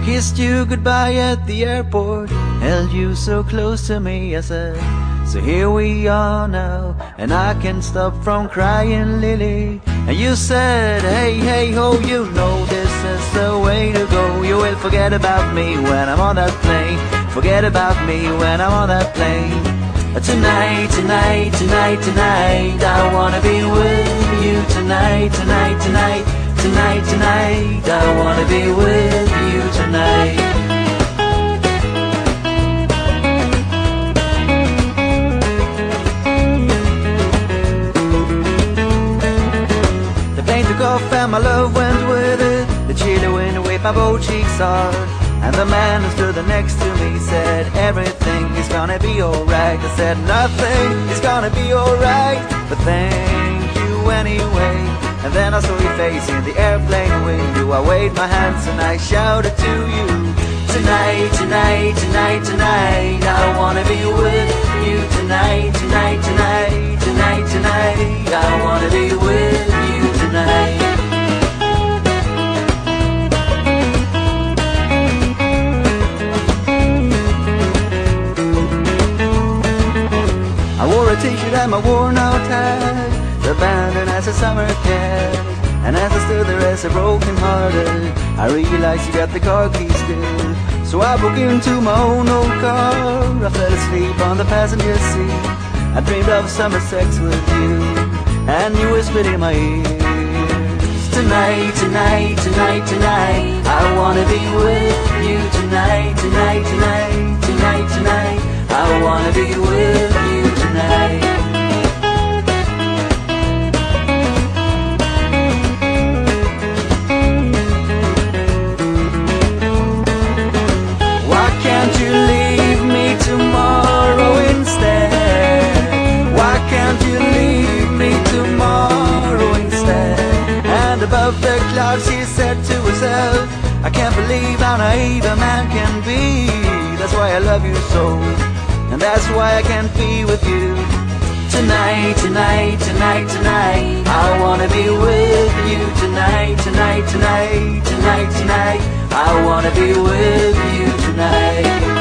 kissed you goodbye at the airport, held you so close to me. I said, so here we are now, and I can't stop from crying, Lily. And you said, hey, hey, ho, you know this is the way to go. You will forget about me when I'm on that plane. Forget about me when I'm on that plane. Tonight, tonight, tonight, tonight, I wanna be with you tonight, tonight, tonight, tonight, tonight, I wanna be with you tonight. The plane took off and my love went with it. The chilly wind waved my both cheeks hard, and the man who stood next to me said, everything is gonna be alright. I said, nothing is gonna be alright, but thank you anyway. And then I saw your face in the airplane window. I waved my hands and I shouted to you, tonight, tonight, tonight, tonight, I wanna be with you tonight, tonight, tonight, tonight, tonight, I wanna be with you tonight. I wore a t-shirt and my worn out hat, abandoned as a summer cat. And as I stood there as a broken hearted, I realized you got the car keys still. So I broke into my own old car. I fell asleep on the passenger seat. I dreamed of summer sex with you, and you whispered in my ears, tonight, tonight, tonight, tonight, I wanna be with you tonight, tonight, tonight, tonight, tonight, I wanna be with you tonight. Why can't you leave me tomorrow instead? Why can't you leave me tomorrow instead? And above the clouds she said to herself, I can't believe how naive a man can be. That's why I love you so, and that's why I can't be with you tonight, tonight, tonight, tonight, I wanna be with you tonight, tonight, tonight, tonight, tonight, I wanna be with you tonight.